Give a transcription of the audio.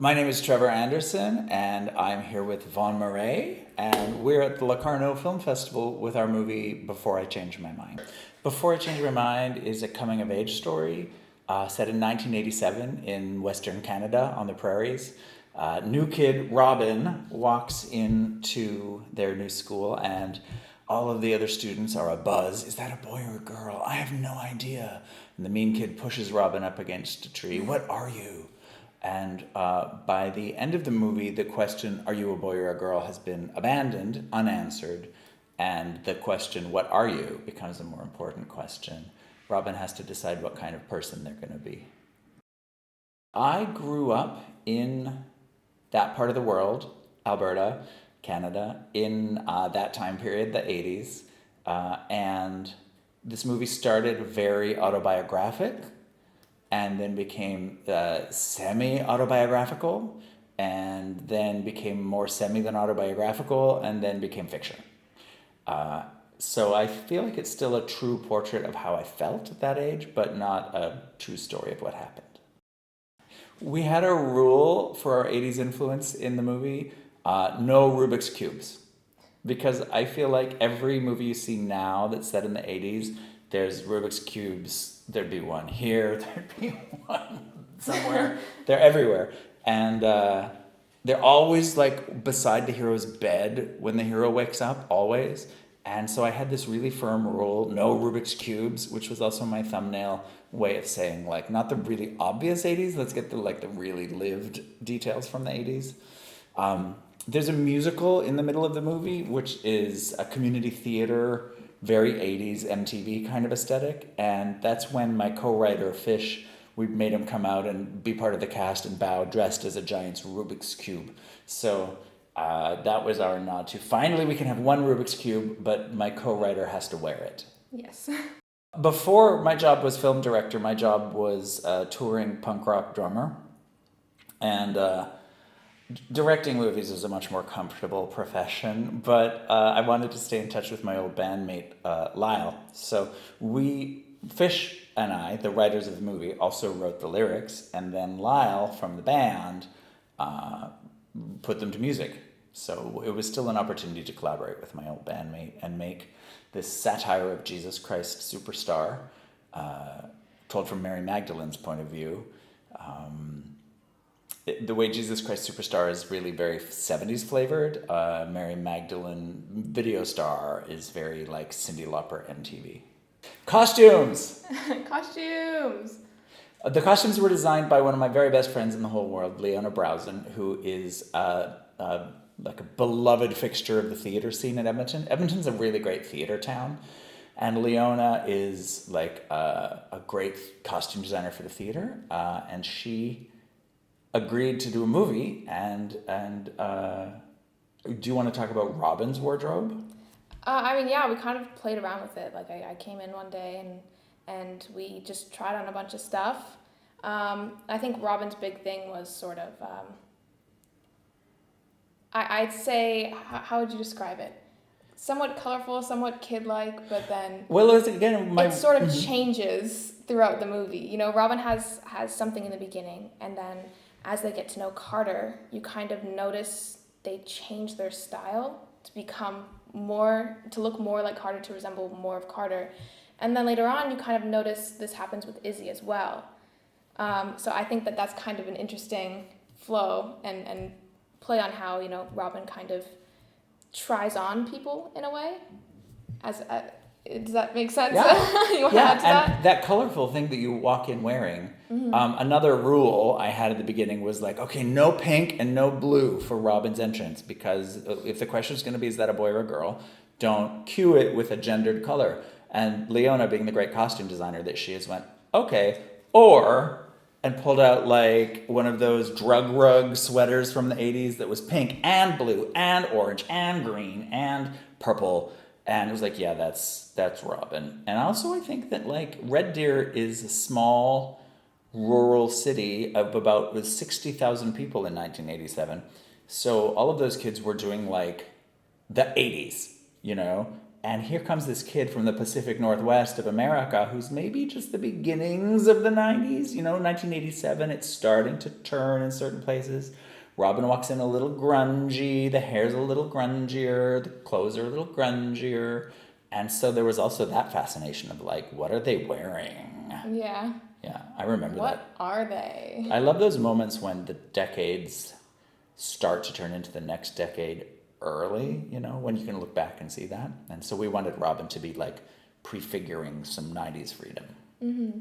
My name is Trevor Anderson, and I'm here with Vaughan Murrae, and we're at the Locarno Film Festival with our movie Before I Change My Mind. Before I Change My Mind is a coming-of-age story set in 1987 in Western Canada on the prairies. New kid Robin walks into their new school, and all of the other students are abuzz. Is that a boy or a girl? I have no idea. And the mean kid pushes Robin up against a tree. What are you? And by the end of the movie, the question, are you a boy or a girl, has been abandoned, unanswered. And the question, what are you, becomes a more important question. Robin has to decide what kind of person they're going to be. I grew up in that part of the world, Alberta, Canada, in that time period, the 80s. And this movie started very autobiographic, and then became semi-autobiographical, and then became more semi than autobiographical, and then became fiction. So I feel like it's still a true portrait of how I felt at that age, but not a true story of what happened. We had a rule for our 80s influence in the movie, no Rubik's Cubes. Because I feel like every movie you see now that's set in the 80s, there's Rubik's Cubes. There'd be one here, there'd be one somewhere. They're everywhere. And they're always like beside the hero's bed when the hero wakes up, always. And so I had this really firm rule, no Rubik's Cubes, which was also my thumbnail way of saying, like, not the really obvious 80s, let's get the really lived details from the 80s. There's a musical in the middle of the movie, which is a community theater, very 80s MTV kind of aesthetic. And that's when my co-writer, Fish, we made him come out and be part of the cast and bow dressed as a giant's Rubik's Cube. So that was our nod to, finally we can have one Rubik's Cube, but my co-writer has to wear it. Yes. Before my job was film director, my job was touring punk rock drummer. And directing movies is a much more comfortable profession, but I wanted to stay in touch with my old bandmate, Lyle. So Fish and I, the writers of the movie, also wrote the lyrics, and then Lyle from the band put them to music. So it was still an opportunity to collaborate with my old bandmate and make this satire of Jesus Christ Superstar, told from Mary Magdalene's point of view. The way Jesus Christ Superstar is really very 70s flavored. Mary Magdalene Video Star is very like Cyndi Lauper MTV. Costumes! Costumes! The costumes were designed by one of my very best friends in the whole world, Leona Browson, who is like a beloved fixture of the theater scene in Edmonton. Edmonton's a really great theater town. And Leona is like a great costume designer for the theater. And she agreed to do a movie, and do you want to talk about Robin's wardrobe? Yeah, we kind of played around with it. Like I came in one day and we just tried on a bunch of stuff. I think Robin's big thing was sort of, I'd say, how would you describe it? Somewhat colorful, somewhat kid-like, but then it sort of changes throughout the movie. You know, Robin has something in the beginning, and then as they get to know Carter, you kind of notice they change their style to look more like Carter, to resemble more of Carter. And then later on, you kind of notice this happens with Izzy as well. So I think that's kind of an interesting flow and play on how, you know, Robin kind of tries on people in a way. Does that make sense? Yeah. You want to add to that? That colorful thing that you walk in wearing. Mm-hmm. Another rule I had at the beginning was like, okay, no pink and no blue for Robin's entrance, because if the question is going to be, is that a boy or a girl, don't cue it with a gendered color. And Leona, being the great costume designer that she is, went, okay, and pulled out like one of those drug rug sweaters from the 80s that was pink and blue and orange and green and purple. And it was like, yeah, that's Robin. And also I think that like Red Deer is a small rural city of about 60,000 people in 1987. So all of those kids were doing like the 80s, you know, And here comes this kid from the Pacific Northwest of America who's maybe just the beginnings of the 90s. 1987, it's starting to turn in certain places. Robin walks in a little grungy, the hair's a little grungier, the clothes are a little grungier. And so there was also that fascination of like, what are they wearing? Yeah. Yeah, I remember that. What are they? I love those moments when the decades start to turn into the next decade early, when you can look back and see that. And so we wanted Robin to be like prefiguring some 90s freedom. Mm-hmm.